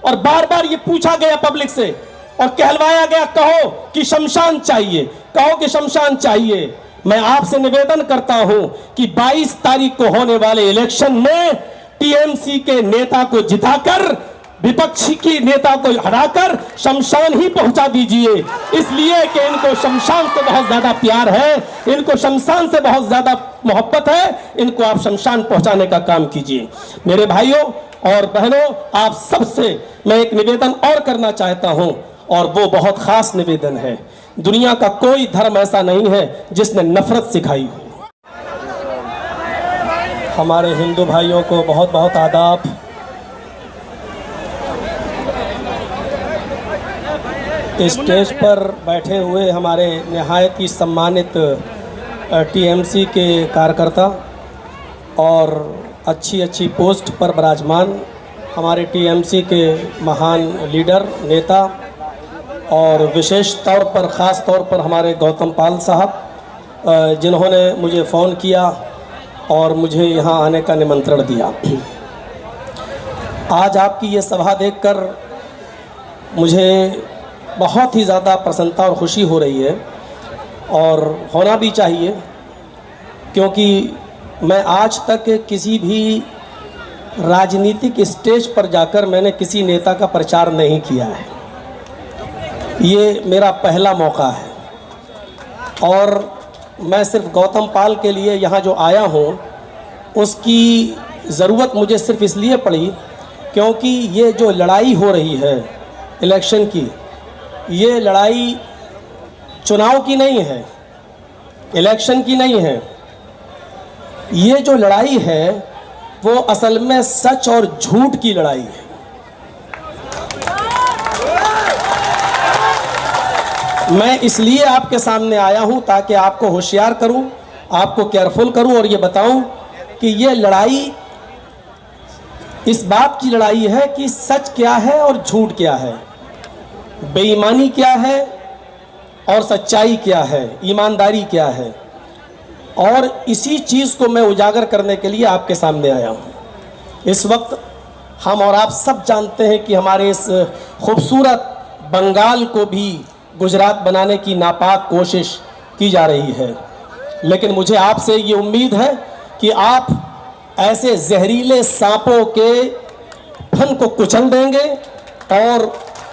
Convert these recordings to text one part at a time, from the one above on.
और बार बार ये पूछा गया पब्लिक से और कहलवाया गया, कहो कि शमशान चाहिए, कहो कि शमशान चाहिए। मैं आपसे निवेदन करता हूं कि 22 तारीख को होने वाले इलेक्शन में टीएमसी के नेता को जिताकर, विपक्षी की नेता को हराकर शमशान ही पहुंचा दीजिए, इसलिए कि इनको शमशान से बहुत ज्यादा प्यार है, इनको शमशान से बहुत ज्यादा मोहब्बत है। इनको आप शमशान पहुंचाने का काम कीजिए। मेरे भाइयों और बहनों, आप सबसे मैं एक निवेदन और करना चाहता हूं, और वो बहुत खास निवेदन है। दुनिया का कोई धर्म ऐसा नहीं है जिसने नफरत सिखाई हो। हमारे हिंदू भाइयों को बहुत बहुत आदाब। स्टेज पर बैठे हुए हमारे निहायत ही सम्मानित टीएमसी के कार्यकर्ता और अच्छी अच्छी पोस्ट पर विराजमान हमारे टीएमसी के महान लीडर नेता, और विशेष तौर पर ख़ास तौर पर हमारे गौतम पाल साहब जिन्होंने मुझे फ़ोन किया और मुझे यहाँ आने का निमंत्रण दिया। आज आपकी ये सभा देखकर मुझे बहुत ही ज़्यादा प्रसन्नता और खुशी हो रही है, और होना भी चाहिए, क्योंकि मैं आज तक किसी भी राजनीतिक स्टेज पर जाकर मैंने किसी नेता का प्रचार नहीं किया है। ये मेरा पहला मौका है, और मैं सिर्फ गौतम पाल के लिए यहाँ जो आया हूँ उसकी ज़रूरत मुझे सिर्फ इसलिए पड़ी क्योंकि ये जो लड़ाई हो रही है इलेक्शन की, ये लड़ाई चुनाव की नहीं है, इलेक्शन की नहीं है। ये जो लड़ाई है वो असल में सच और झूठ की लड़ाई है। मैं इसलिए आपके सामने आया हूं ताकि आपको होशियार करूं, आपको केयरफुल करूं और ये बताऊं कि ये लड़ाई इस बात की लड़ाई है कि सच क्या है और झूठ क्या है, बेईमानी क्या है और सच्चाई क्या है, ईमानदारी क्या है। और इसी चीज़ को मैं उजागर करने के लिए आपके सामने आया हूं। इस वक्त हम और आप सब जानते हैं कि हमारे इस खूबसूरत बंगाल को भी गुजरात बनाने की नापाक कोशिश की जा रही है, लेकिन मुझे आपसे ये उम्मीद है कि आप ऐसे जहरीले सांपों के फन को कुचल देंगे और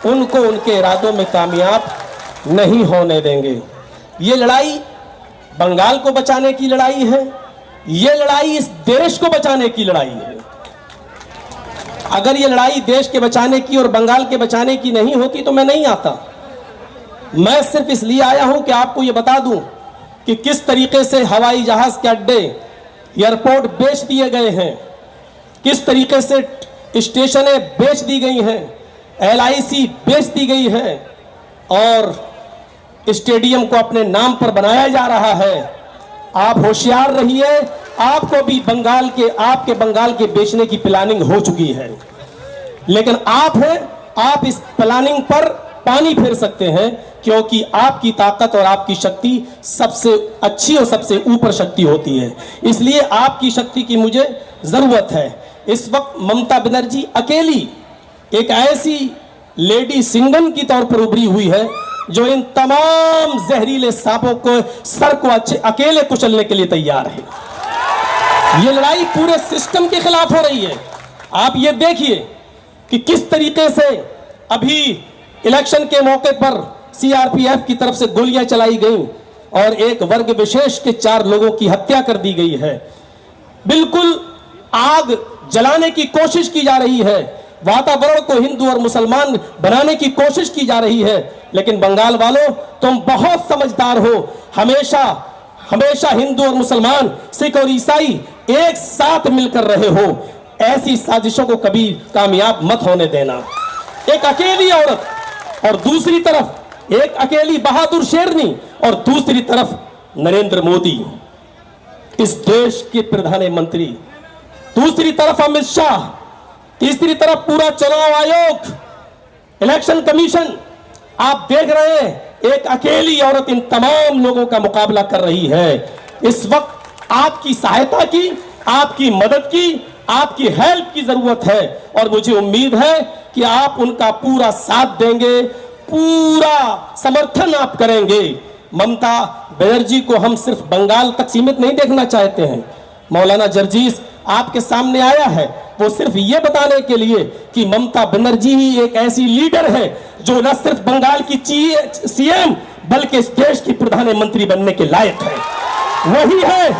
उनको उनके इरादों में कामयाब नहीं होने देंगे। ये लड़ाई बंगाल को बचाने की लड़ाई है, ये लड़ाई इस देश को बचाने की लड़ाई है। अगर ये लड़ाई देश के बचाने की और बंगाल के बचाने की नहीं होती तो मैं नहीं आता। मैं सिर्फ इसलिए आया हूं कि आपको ये बता दूं कि किस तरीके से हवाई जहाज के अड्डे, एयरपोर्ट बेच दिए गए हैं, किस तरीके से स्टेशनें बेच दी गई हैं, LIC बेच दी गई है और स्टेडियम को अपने नाम पर बनाया जा रहा है। आप होशियार रहिए, आपको भी आपके बंगाल के बेचने की प्लानिंग हो चुकी है, लेकिन आप इस प्लानिंग पर पानी फेर सकते हैं, क्योंकि आपकी ताकत और आपकी शक्ति सबसे अच्छी और सबसे ऊपर शक्ति होती है। इसलिए आपकी शक्ति की मुझे जरूरत है। इस वक्त ममता बनर्जी अकेली एक ऐसी लेडी सिंघम की तौर पर उभरी हुई है जो इन तमाम जहरीले सांपों को सर को अकेले कुचलने के लिए तैयार है। ये लड़ाई पूरे सिस्टम के खिलाफ हो रही है। आप ये देखिए कि किस तरीके से अभी इलेक्शन के मौके पर CRPF की तरफ से गोलियां चलाई गईं और एक वर्ग विशेष के 4 लोगों की हत्या कर दी गई है। बिल्कुल आग जलाने की कोशिश की जा रही है, वातावरण को हिंदू और मुसलमान बनाने की कोशिश की जा रही है। लेकिन बंगाल वालों, तुम बहुत समझदार हो। हमेशा हिंदू और मुसलमान, सिख और ईसाई एक साथ मिलकर रहे हो। ऐसी साजिशों को कभी कामयाब मत होने देना। एक अकेली औरत और दूसरी तरफ एक अकेली बहादुर शेरनी और दूसरी तरफ नरेंद्र मोदी, इस देश के प्रधानमंत्री, दूसरी तरफ अमित शाह, तीसरी तरफ पूरा चुनाव आयोग, इलेक्शन कमीशन। आप देख रहे हैं एक अकेली औरत इन तमाम लोगों का मुकाबला कर रही है। इस वक्त आपकी सहायता की, आपकी मदद की, आपकी हेल्प की जरूरत है। और मुझे उम्मीद है कि आप उनका पूरा साथ देंगे, पूरा समर्थन आप करेंगे। ममता बनर्जी को हम सिर्फ बंगाल तक सीमित नहीं देखना चाहते हैं। मौलाना जर्जीस आपके सामने आया है वो सिर्फ ये बताने के लिए कि ममता बनर्जी ही एक ऐसी लीडर है जो न सिर्फ बंगाल की सीएम बल्कि इस देश की प्रधानमंत्री बनने के लायक है। वही है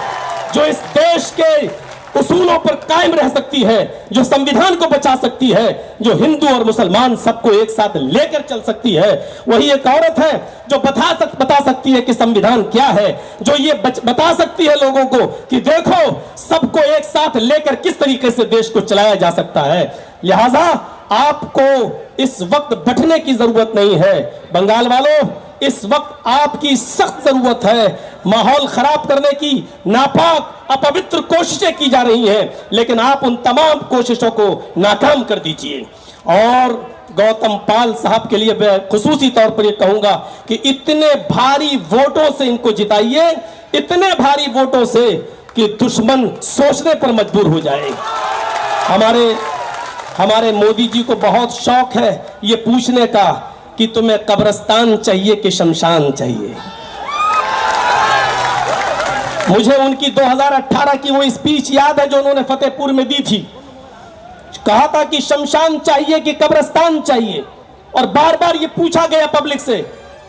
जो इस देश के उसूलों पर कायम रह सकती है, जो संविधान को बचा सकती है, जो हिंदू और मुसलमान सबको एक साथ लेकर चल सकती है। वही एक औरत है जो बता सकती है कि संविधान क्या है, जो ये बता सकती है लोगों को कि देखो सबको एक साथ लेकर किस तरीके से देश को चलाया जा सकता है। लिहाजा आपको इस वक्त बैठने की जरूरत नहीं है। बंगाल वालों, इस वक्त आपकी सख्त जरूरत है। माहौल खराब करने की नापाक अपवित्र कोशिशें की जा रही हैं, लेकिन आप उन तमाम कोशिशों को नाकाम कर दीजिए। और गौतम पाल साहब के लिए मैं खुसूसी तौर पर यह कहूंगा कि इतने भारी वोटों से इनको जिताइए, इतने भारी वोटों से कि दुश्मन सोचने पर मजबूर हो जाए। हमारे मोदी जी को बहुत शौक है ये पूछने का कि तुम्हें कब्रिस्तान चाहिए कि शमशान चाहिए। मुझे उनकी 2018 की वो स्पीच याद है जो उन्होंने फतेहपुर में दी थी। कहा था कि शमशान चाहिए कि कब्रिस्तान चाहिए, और बार बार ये पूछा गया पब्लिक से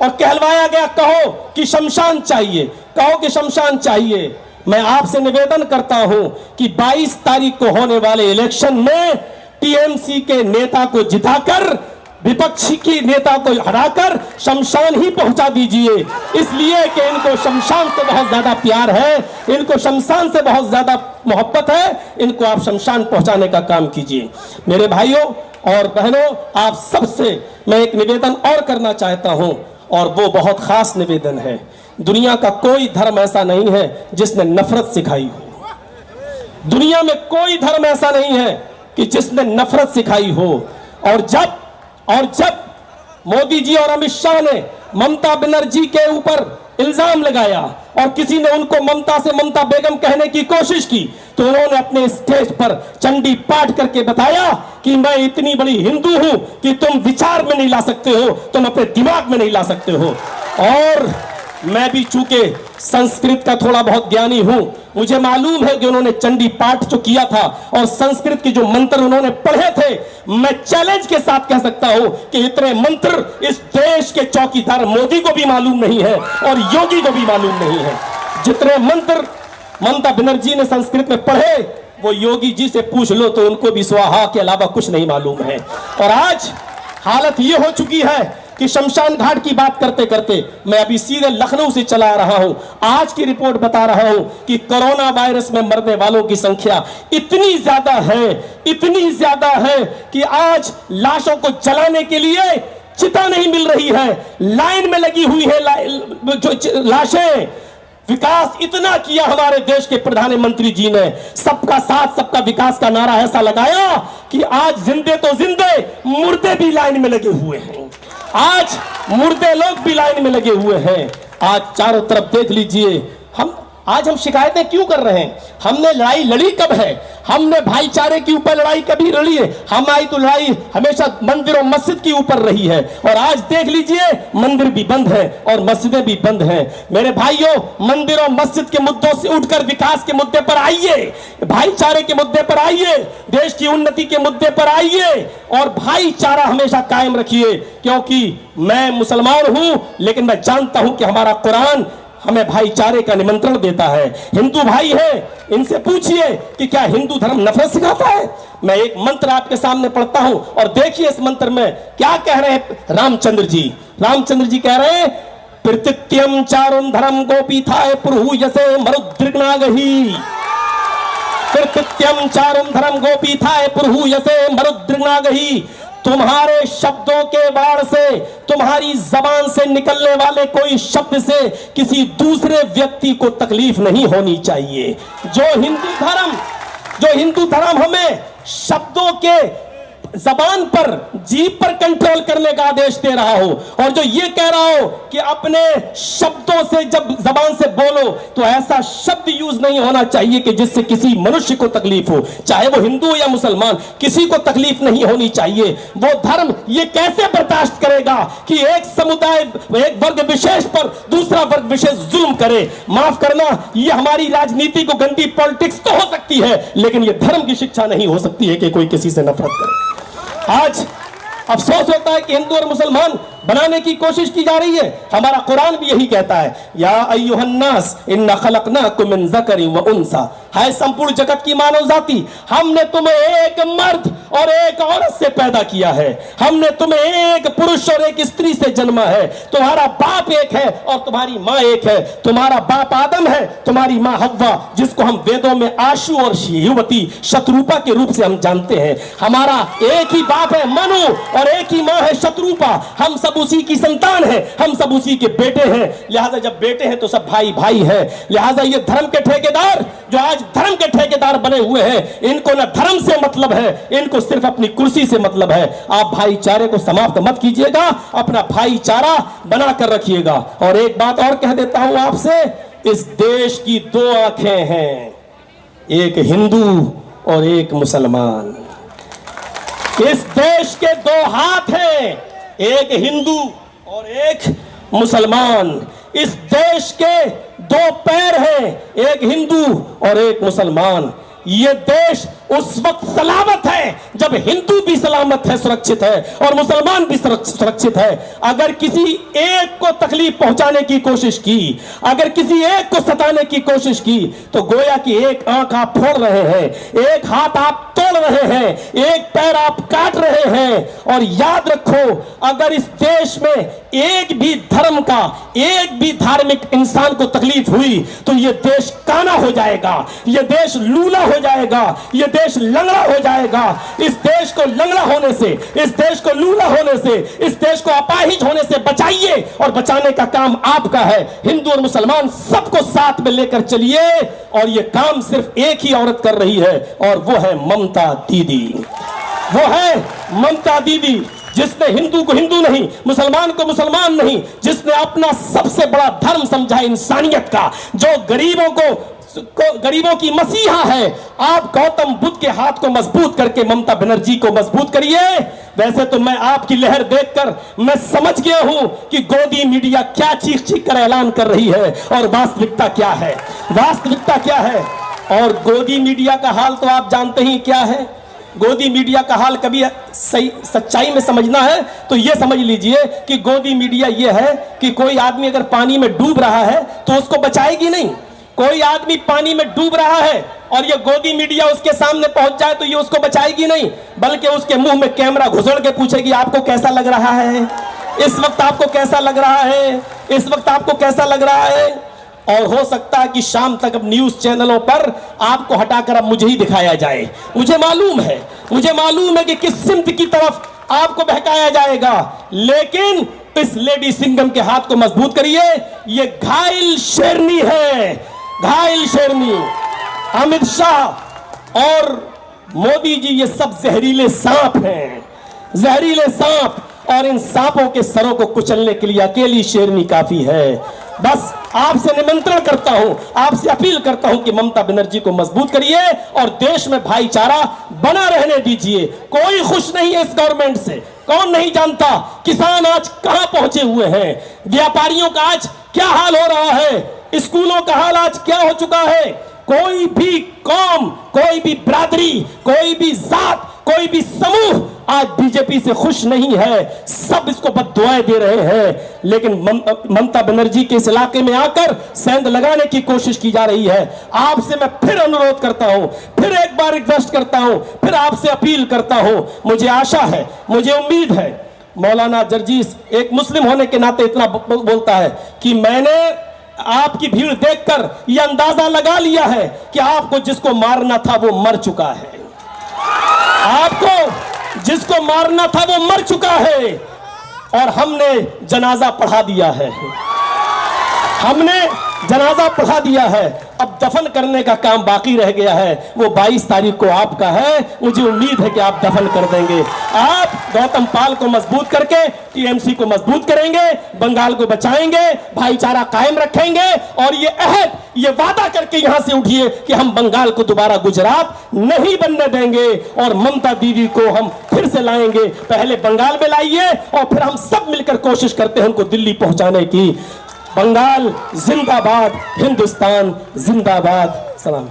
और कहलवाया गया कहो कि शमशान चाहिए, कहो कि शमशान चाहिए। मैं आपसे निवेदन करता हूं कि 22 तारीख को होने वाले इलेक्शन में टीएमसी के नेता को जिताकर, विपक्षी की नेता को हराकर शमशान ही पहुंचा दीजिए, इसलिए कि इनको शमशान से बहुत ज्यादा प्यार है, इनको शमशान से बहुत ज्यादा मोहब्बत है। इनको आप शमशान पहुंचाने का काम कीजिए। मेरे भाइयों और बहनों, आप सबसे मैं एक निवेदन और करना चाहता हूं, और वो बहुत खास निवेदन है। दुनिया का कोई धर्म ऐसा नहीं है जिसने नफरत सिखाई हो। दुनिया में कोई धर्म ऐसा नहीं है कि जिसने नफरत सिखाई हो। और जब मोदी जी और अमित शाह ने ममता बनर्जी के ऊपर इल्जाम लगाया और किसी ने उनको ममता से ममता बेगम कहने की कोशिश की, तो उन्होंने अपने स्टेज पर चंडी पाठ करके बताया कि मैं इतनी बड़ी हिंदू हूं कि तुम विचार में नहीं ला सकते हो, तुम अपने दिमाग में नहीं ला सकते हो। और मैं भी चूंकि संस्कृत का थोड़ा बहुत ज्ञानी हूं, मुझे मालूम है कि उन्होंने चंडी पाठ जो किया था और संस्कृत के जो मंत्र उन्होंने पढ़े थे, मैं चैलेंज के साथ कह सकता हूं कि इतने मंत्र इस देश के चौकीदार मोदी को भी मालूम नहीं है और योगी को भी मालूम नहीं है। जितने मंत्र ममता बनर्जी ने संस्कृत में पढ़े वो योगी जी से पूछ लो तो उनको भी स्वाहा के अलावा कुछ नहीं मालूम है। और आज हालत ये हो चुकी है कि शमशान घाट की बात करते करते मैं अभी सीधे लखनऊ से चला रहा हूं। आज की रिपोर्ट बता रहा हूं कि कोरोना वायरस में मरने वालों की संख्या इतनी ज्यादा है कि आज लाशों को जलाने के लिए चिता नहीं मिल रही है, लाइन में लगी हुई है जो लाशें। विकास इतना किया हमारे देश के प्रधानमंत्री जी ने, सबका साथ सबका विकास का नारा ऐसा लगाया कि आज जिंदे तो जिंदे, मुर्दे भी लाइन में लगे हुए हैं। आज मुर्दे लोग भी लाइन में लगे हुए हैं। आज चारों तरफ देख लीजिए, आज हम शिकायतें क्यों कर रहे हैं? हमने लड़ाई लड़ी कब है? हमने भाईचारे के ऊपर लड़ाई कभी लड़ी है? हमारी तो लड़ाई हमेशा मंदिर और मस्जिद के ऊपर रही है। और आज देख लीजिए मंदिर भी बंद है और मस्जिदें भी बंद हैं। मेरे भाइयों, मंदिर और मस्जिद के मुद्दों से उठकर विकास के मुद्दे पर आइए, भाईचारे के मुद्दे पर आइए, देश की उन्नति के मुद्दे पर आइए और भाईचारा हमेशा कायम रखिए। क्योंकि मैं मुसलमान हूं, लेकिन मैं जानता हूं कि हमारा कुरान हमें भाईचारे का निमंत्रण देता है। हिंदू भाई है, इनसे पूछिए कि क्या हिंदू धर्म नफरत सिखाता है? मैं एक मंत्र आपके सामने पढ़ता हूं और देखिए इस मंत्र में क्या कह रहे हैं रामचंद्र जी। रामचंद्र जी कह रहे हैं, प्रत्यत्यम चारुन धर्म गोपीथाय पुरहु यसे मरुद्रिग्नागहि। प्रत्यत्यम चारुन धर्म गोपीथाय पुरहु यसे मरुद्रिग्नागहि। तुम्हारे शब्दों के बाण से, तुम्हारी जबान से निकलने वाले कोई शब्द से किसी दूसरे व्यक्ति को तकलीफ नहीं होनी चाहिए। जो हिंदू धर्म हमें शब्दों के जबान पर, जीभ पर कंट्रोल करने का आदेश दे रहा हो, और जो ये कह रहा हो कि अपने शब्दों से जब जबान से बोलो तो ऐसा शब्द यूज नहीं होना चाहिए कि जिससे किसी मनुष्य को तकलीफ हो, चाहे वो हिंदू हो या मुसलमान, किसी को तकलीफ नहीं होनी चाहिए। वो धर्म ये कैसे बर्दाश्त करेगा कि एक समुदाय, एक वर्ग विशेष पर दूसरा वर्ग विशेष जुल्म करे? माफ करना, ये हमारी राजनीति को गंदी पॉलिटिक्स तो हो सकती है, लेकिन ये धर्म की शिक्षा नहीं हो सकती है कि कोई किसी से नफरत करे। आज अफसोस होता है कि हिंदू और मुसलमान बनाने की कोशिश की जा रही है। हमारा कुरान भी यही कहता है, या अय्युहन्नास इन्ना खलकनाकुम मिन ज़करिन व उन्सा, है संपूर्ण जगत की मानव जाति, हमने तुम्हें एक मर्द और एक औरत से पैदा किया है, हमने तुम्हें एक पुरुष और एक स्त्री से जन्मा है, तुम्हारा बाप एक है और तुम्हारी माँ एक है, तुम्हारा बाप आदम है, तुम्हारी माँ हव्वा, जिसको हम वेदों में आशु और युवती शत्रुपा के रूप से हम जानते हैं। हमारा एक ही बाप है मनु और एक ही माँ है शत्रुपा, हम सब उसी की संतान है, हम सब उसी के बेटे हैं। लिहाजा जब बेटे हैं तो सब भाई भाई है। लिहाजा ये धर्म के ठेकेदार जो आज धर्म के ठेकेदार बने हुए हैं, इनको ना धर्म से मतलब है, इनको सिर्फ अपनी कुर्सी से मतलब है। आप भाईचारे को समाप्त मत कीजिएगा, अपना भाईचारा बना कर रखिएगा। और एक बात और कह देता हूं आपसे, इस देश की दो आंखें हैं, एक हिंदू और एक मुसलमान। इस देश के दो हाथ हैं, एक हिंदू और एक मुसलमान। इस देश के दो पैर हैं, एक हिंदू और एक मुसलमान। ये देश उस वक्त सलामत है जब हिंदू भी सलामत है, सुरक्षित है, और मुसलमान भी सुरक्षित है। अगर किसी एक को तकलीफ पहुंचाने की कोशिश की, अगर किसी एक को सताने की कोशिश की, तो गोया कि एक आंख आप फोड़ रहे हैं, एक हाथ आप तोड़ रहे हैं, एक पैर आप काट रहे हैं। और याद रखो, अगर इस देश में एक भी धर्म का, एक भी धार्मिक इंसान को तकलीफ हुई तो यह देश काना हो जाएगा, यह देश लूला हो जाएगा, यह देश लंगड़ा हो जाएगा। इस देश को लंगड़ा होने से, इस देश को लूला होने से, इस देश को अपाहिज होने से बचाइए, और बचाने का काम आपका है। हिंदू और मुसलमान सबको साथ में लेकर चलिए, और यह काम सिर्फ एक ही औरत कर रही है, और वो है ममता दीदी। वो है ममता दीदी, जिसने हिंदू को हिंदू नहीं, मुसलमान को मुसलमान नहीं, जिसने अपना सबसे बड़ा धर्म समझा इंसानियत का, जो गरीबों की मसीहा है। आप गौतम बुद्ध के हाथ को मजबूत करके ममता बनर्जी को मजबूत करिए। वैसे तो मैं आपकी लहर देखकर मैं समझ गया हूं कि गोदी मीडिया क्या चीख चीख कर ऐलान कर रही है और वास्तविकता क्या है, वास्तविकता क्या है। और गोदी मीडिया का हाल तो आप जानते ही क्या है। गोदी मीडिया का हाल कभी सही सच्चाई में समझना है तो यह समझ लीजिए कि गोदी मीडिया यह है कि कोई आदमी अगर पानी में डूब रहा है तो उसको बचाएगी नहीं। कोई आदमी पानी में डूब रहा है और ये गोदी मीडिया उसके सामने पहुंच जाए तो ये उसको बचाएगी नहीं, बल्कि उसके मुंह में कैमरा घुसड़ के पूछेगी आपको कैसा लग रहा है, इस वक्त आपको कैसा लग रहा है, इस वक्त आपको कैसा लग रहा है। और हो सकता है कि शाम तक अब न्यूज चैनलों पर आपको हटाकर अब मुझे ही दिखाया जाए। मुझे मालूम है कि किस सिमत की तरफ आपको बहकाया जाएगा, लेकिन इस लेडी सिंघम के हाथ को मजबूत करिए। ये घायल शेरनी है, घायल शेरनी। अमित शाह और मोदी जी ये सब जहरीले सांप हैं, जहरीले सांप, और इन सांपों के सरों को कुचलने के लिए अकेली शेरनी काफी है। बस आपसे निमंत्रण करता हूं, आपसे अपील करता हूं कि ममता बनर्जी को मजबूत करिए और देश में भाईचारा बना रहने दीजिए। कोई खुश नहीं है इस गवर्नमेंट से, कौन नहीं जानता किसान आज कहां पहुंचे हुए हैं, व्यापारियों का आज क्या हाल हो रहा है, स्कूलों का हाल आज क्या हो चुका है। कोई भी कौम, कोई भी बिरादरी, कोई भी जात, कोई भी समूह आज बीजेपी से खुश नहीं है, सब इसको बद्दुआएं दे रहे हैं। लेकिन ममता बनर्जी के इस इलाके में आकर सेंध लगाने की कोशिश की जा रही है। आपसे मैं फिर अनुरोध करता हूं, फिर एक बार रिक्वेस्ट करता हूं, फिर आपसे अपील करता हूं। मुझे आशा है, मुझे उम्मीद है, मौलाना जर्जीस एक मुस्लिम होने के नाते इतना बोलता है कि मैंने आपकी भीड़ देखकर यह अंदाजा लगा लिया है कि आपको जिसको मारना था वो मर चुका है, आपको जिसको मारना था वो मर चुका है, और हमने जनाजा पढ़ा दिया है, हमने जनाजा पढ़ा दिया है, अब दफन करने का काम बाकी रह गया है। वो 22 तारीख को आपका है, मुझे उम्मीद है कि आप दफन कर देंगे। आप गौतम पाल को मजबूत करके टीएमसी को मजबूत करेंगे, बंगाल को बचाएंगे, भाईचारा कायम रखेंगे और ये अहद, ये वादा करके यहां से उठिए कि हम बंगाल को दोबारा गुजरात नहीं बनने देंगे और ममता दीदी को हम फिर से लाएंगे। पहले बंगाल में लाइए और फिर हम सब मिलकर कोशिश करते हैं उनको दिल्ली पहुंचाने की। बंगाल जिंदाबाद, हिंदुस्तान जिंदाबाद। सलाम।